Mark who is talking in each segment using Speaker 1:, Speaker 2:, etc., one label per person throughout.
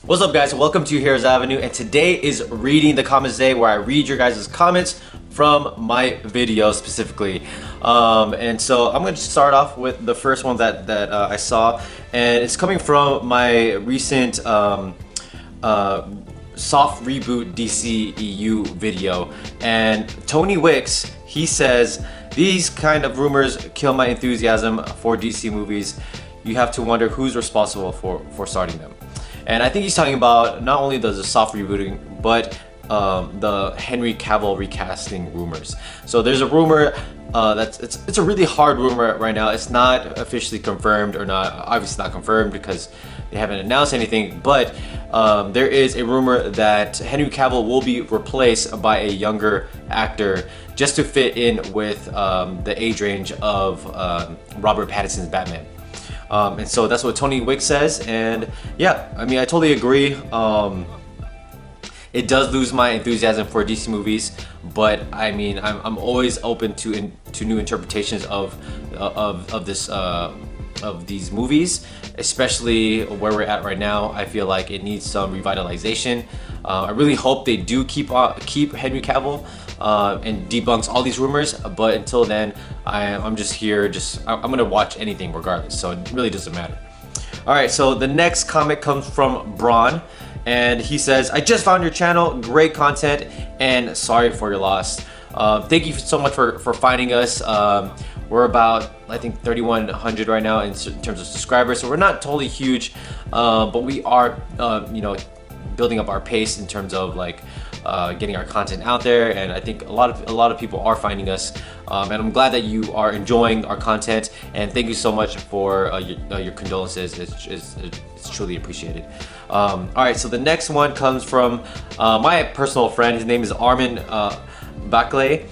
Speaker 1: What's up, guys? Welcome to Heroes Avenue, and today is reading the comments day, where I read your guys' comments from my video specifically. And so I'm going to start off with the first one that I saw, and it's coming from my recent soft reboot DCEU video. And Tony Wicks, he says, "These kind of rumors kill my enthusiasm for DC movies. You have to wonder who's responsible for starting them." And I think he's talking about not only the soft rebooting, but the Henry Cavill recasting rumors. So there's a rumor it's a really hard rumor right now. It's not officially confirmed, or not obviously not confirmed because they haven't announced anything. But there is a rumor that Henry Cavill will be replaced by a younger actor, just to fit in with the age range of Robert Pattinson's Batman. And so that's what Tony Wicks says, and yeah, I mean, I totally agree. It does lose my enthusiasm for DC movies, but I mean, I'm always open to new interpretations of these movies, especially where we're at right now. I feel like it needs some revitalization. I really hope they do keep Henry Cavill and debunks all these rumors, but until then, I'm just here. I'm gonna watch anything regardless, so it really doesn't matter. All right, so the next comment comes from Braun, and he says, "I just found your channel, great content, and sorry for your loss." Thank you so much for finding us. We're about, I think, 3,100 right now in terms of subscribers, so we're not totally huge, but we are, building up our pace in terms of like getting our content out there, and I think a lot of people are finding us, and I'm glad that you are enjoying our content, and thank you so much for your condolences. It's truly appreciated. All right, so the next one comes from my personal friend. His name is Armin Bakley.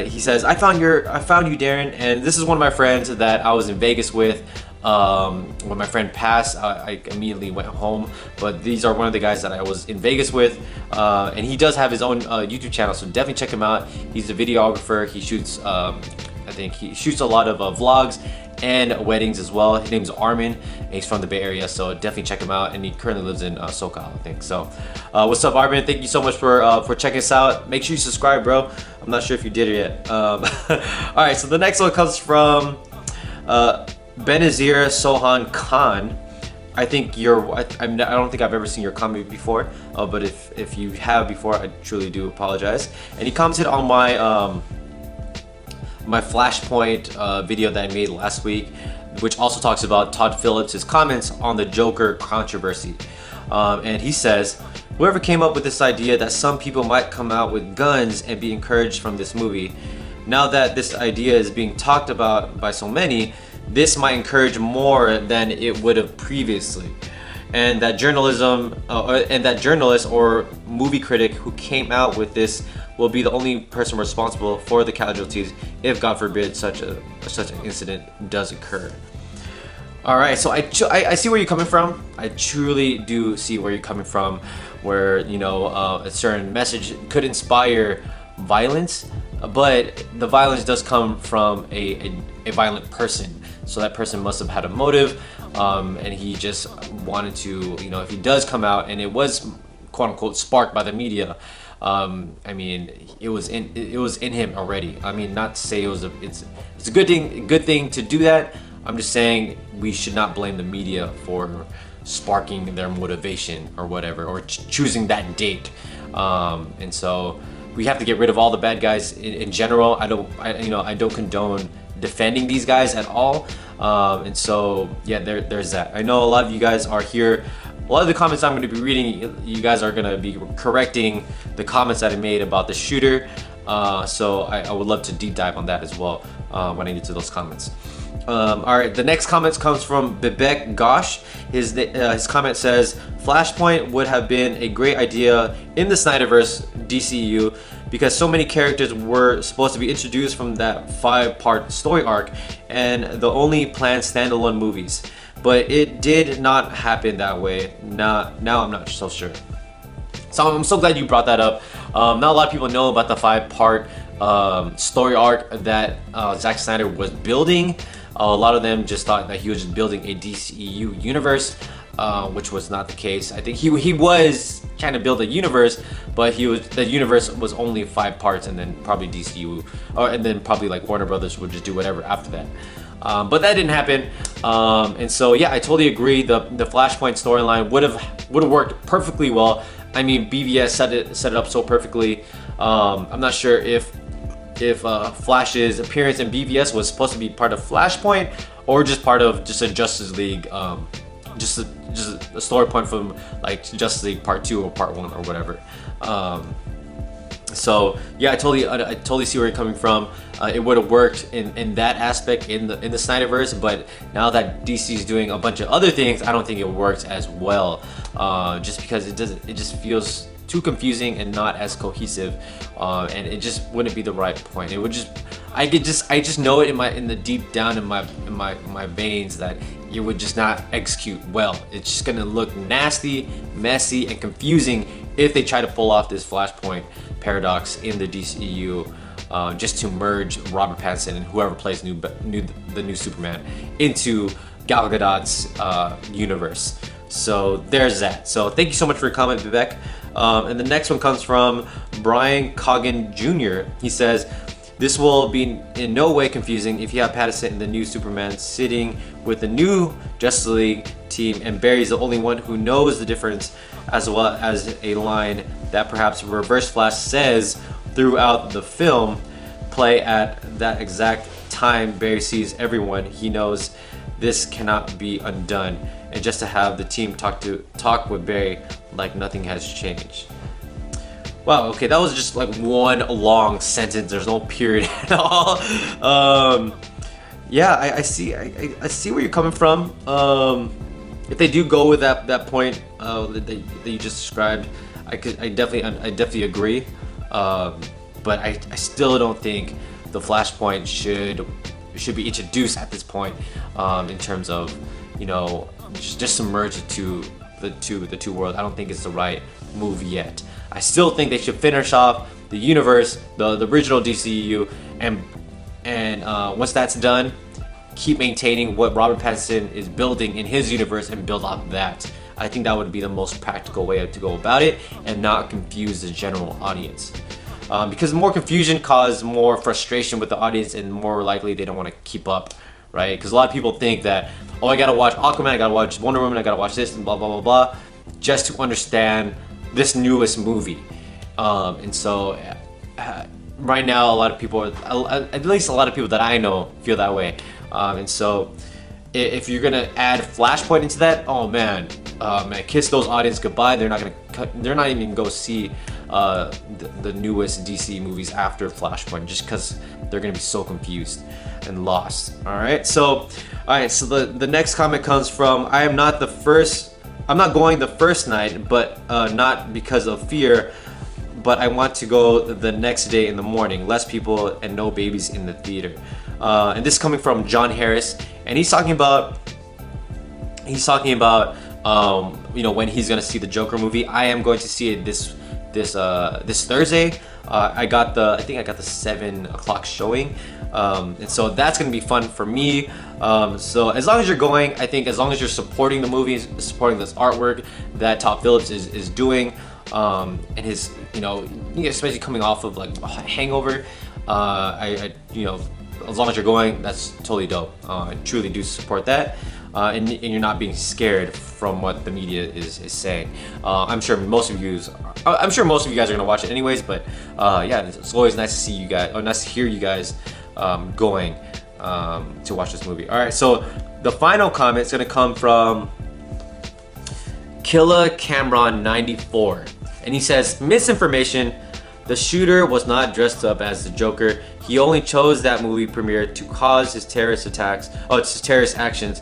Speaker 1: He says, I found you, Darren, and this is one of my friends that I was in Vegas with. When my friend passed, I immediately went home, but these are one of the guys that I was in Vegas with, and he does have his own YouTube channel, so definitely check him out. He's a videographer. He shoots, I think he shoots a lot of vlogs and weddings as well. His name's Armin, and he's from the Bay Area, so definitely check him out, and he currently lives in SoCal, I think. So what's up, Armin? Thank you so much for checking us out. Make sure you subscribe, bro. I'm not sure if you did it yet. All right, so the next one comes from Benazir Sohan Khan. I think I don't think I've ever seen your comment before, but if you have before, I truly do apologize. And he commented on my my Flashpoint video that I made last week, which also talks about Todd Phillips' comments on the Joker controversy. And he says, "Whoever came up with this idea that some people might come out with guns and be encouraged from this movie, now that this idea is being talked about by so many, this might encourage more than it would have previously, and that journalist or movie critic who came out with this will be the only person responsible for the casualties if, God forbid, such an incident does occur." All right, so I see where you're coming from. I truly do see where you're coming from, where a certain message could inspire violence, but the violence does come from a violent person. So that person must have had a motive, and he just wanted to, if he does come out and it was quote unquote sparked by the media, I mean, it was in him already. I mean, not to say it's a good thing to do that. I'm just saying we should not blame the media for sparking their motivation or whatever, or choosing that date. And so we have to get rid of all the bad guys in general. I don't condone defending these guys at all, and so yeah, there's that. I know a lot of you guys are here. A lot of the comments I'm going to be reading, you guys are going to be correcting the comments that I made about the shooter, so I would love to deep dive on that as well when I get to those comments. All right, the next comment comes from Bibek Gosh. His comment says, "Flashpoint would have been a great idea in the Snyderverse DCEU because so many characters were supposed to be introduced from that 5-part story arc and the only planned standalone movies. But it did not happen that way. Now I'm not so sure." So I'm so glad you brought that up. Not a lot of people know about the 5-part story arc that Zack Snyder was building. A lot of them just thought that he was just building a DCEU universe. which was not the case. I think he was trying to build a universe, but the universe was only 5 parts, and then probably DCU, and then probably like Warner Brothers would just do whatever after that. But that didn't happen, and so yeah, I totally agree. The Flashpoint storyline would have worked perfectly well. I mean, BVS set it up so perfectly. I'm not sure if Flash's appearance in BVS was supposed to be part of Flashpoint or just part of just a Justice League, just a story point from like Justice League Part 2 or Part 1 or whatever. So yeah, I totally see where you're coming from. It would have worked in that aspect in the Snyderverse, but now that DC is doing a bunch of other things, I don't think it works as well. Just because it just feels too confusing and not as cohesive, and it just wouldn't be the right point. It would just, I just know it in the deep down in my veins that it would just not execute well. It's just gonna look nasty, messy, and confusing if they try to pull off this Flashpoint paradox in the DCEU, just to merge Robert Pattinson and whoever plays the new Superman into Gal Gadot's universe. So there's that. So thank you so much for your comment, Vivek. And the next one comes from Brian Coggin Jr. He says, this will be in no way confusing if you have Pattinson and the new Superman sitting with the new Justice League team, and Barry's the only one who knows the difference, as well as a line that perhaps Reverse Flash says throughout the film play at that exact time Barry sees everyone. He knows this cannot be undone, and just to have the team talk with Barry like nothing has changed. Wow, okay, that was just like one long sentence. There's no period at all. Yeah, I see where you're coming from. If they do go with that point that you just described, I definitely agree. But I still don't think the Flashpoint should be introduced at this point, in terms of, you know, just submerge it to the two worlds. I don't think it's the right move yet. I still think they should finish off the universe, the original DCEU, and once that's done, keep maintaining what Robert Pattinson is building in his universe and build off that. I think that would be the most practical way to go about it and not confuse the general audience. Because more confusion causes more frustration with the audience, and more likely they don't want to keep up, right? Because a lot of people think that, oh, I gotta watch Aquaman, I gotta watch Wonder Woman, I gotta watch this, and blah blah blah blah, just to understand this newest movie. And so right now, a lot of people, at least a lot of people that I know, feel that way. And so if you're gonna add Flashpoint into that, oh man, kiss those audience goodbye. They're not even gonna go see the newest DC movies after Flashpoint, just because they're gonna be so confused and lost. All right, so the next comment comes from, I'm not going the first night, but not because of fear, but I want to go the next day in the morning. Less people and no babies in the theater. And this is coming from John Harris, and he's talking about you know, when he's gonna see the Joker movie. I am going to see it this Thursday. I think I got the 7 o'clock showing, and so that's gonna be fun for me. So as long as you're going, I think as long as you're supporting the movies, supporting this artwork that Todd Phillips is doing, and his, you know, especially coming off of like Hangover, you know, as long as you're going, that's totally dope. I truly do support that. And you're not being scared from what the media is saying. I'm sure most of you guys are gonna watch it anyways. But yeah, it's always nice to see you guys, or nice to hear you guys going to watch this movie. All right, so the final comment is gonna come from Killa Cameron 94, and he says, misinformation. The shooter was not dressed up as the Joker. He only chose that movie premiere to cause his terrorist actions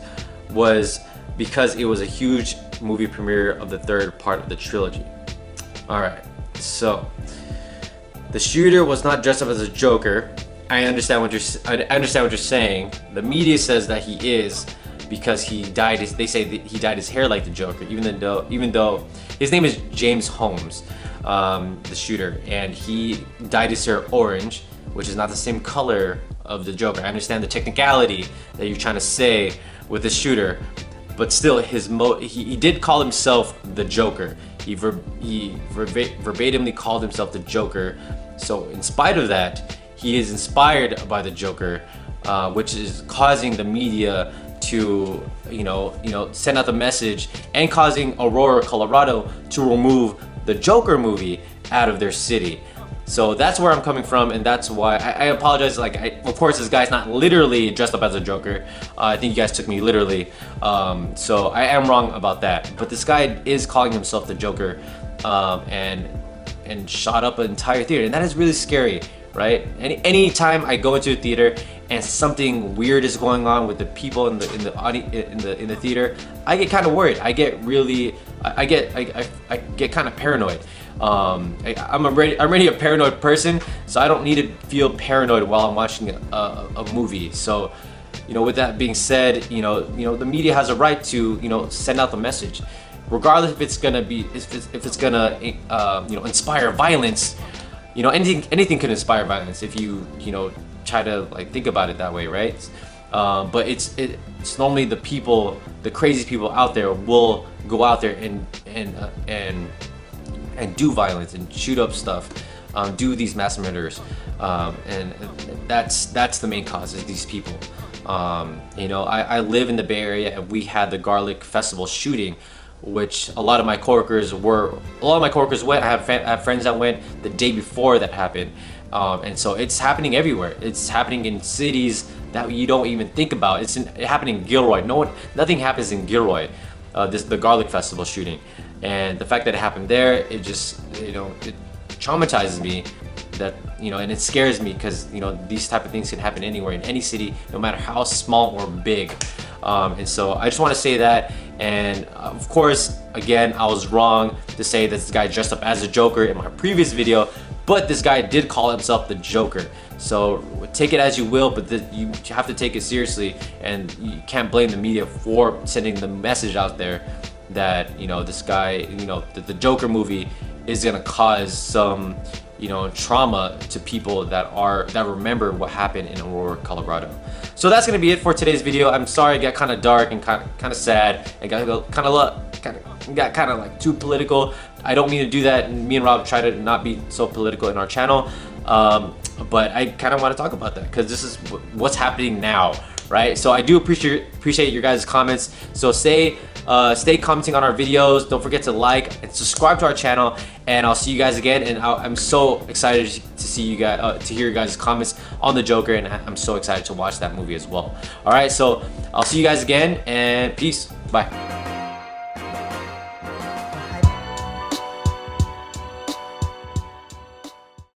Speaker 1: was because it was a huge movie premiere of the third part of the trilogy. Alright, so the shooter was not dressed up as a Joker. I understand what you're saying. The media says that he is, because they say that he dyed his hair like the Joker, even though his name is James Holmes, the shooter, and he dyed his hair orange, which is not the same color of the Joker. I understand the technicality that you're trying to say with the shooter, but still he did call himself the Joker. He verbatimly called himself the Joker. So in spite of that, he is inspired by the Joker, which is causing the media to send out the message and causing Aurora, Colorado to remove the Joker movie out of their city. So that's where I'm coming from, and that's why I apologize. Of course, this guy's not literally dressed up as a Joker. I think you guys took me literally, so I am wrong about that. But this guy is calling himself the Joker, and shot up an entire theater, and that is really scary, right? Any time I go into a theater and something weird is going on with the people in the theater, I get kind of worried. I get kind of paranoid. I'm already a paranoid person, so I don't need to feel paranoid while I'm watching a movie. So, with that being said, the media has a right to send out the message, regardless if it's gonna inspire violence. Anything can inspire violence if you try to think about it that way, right? But it's normally the crazy people out there will go out there and do violence and shoot up stuff, do these mass murders, and that's the main cause, is these people. I live in the Bay Area, and we had the Garlic Festival shooting, which a lot of my coworkers went. I have friends that went the day before that happened, and so it's happening everywhere. It's happening in cities that you don't even think about. It's happening in Gilroy. Nothing happens in Gilroy. The Garlic Festival shooting, and the fact that it happened there, it just it traumatizes me, that and it scares me, because these type of things can happen anywhere, in any city, no matter how small or big. And so I just want to say that. And of course, again, I was wrong to say that this guy dressed up as a Joker in my previous video, but this guy did call himself the Joker. So take it as you will, but you have to take it seriously, and you can't blame the media for sending the message out there that this guy, the Joker movie is gonna cause some trauma to people that remember what happened in Aurora, Colorado. So that's gonna be it for today's video. I'm sorry it got kind of dark and kind of sad. It got kind of too political. I don't mean to do that. Me and Rob try to not be so political in our channel, but I kind of want to talk about that, because this is what's happening now, right? So I do appreciate your guys' comments. So stay commenting on our videos. Don't forget to like and subscribe to our channel, and I'll see you guys again. And I'm so excited to see you guys, to hear your guys' comments on the Joker, and I'm so excited to watch that movie as well. All right, so I'll see you guys again, and peace. Bye.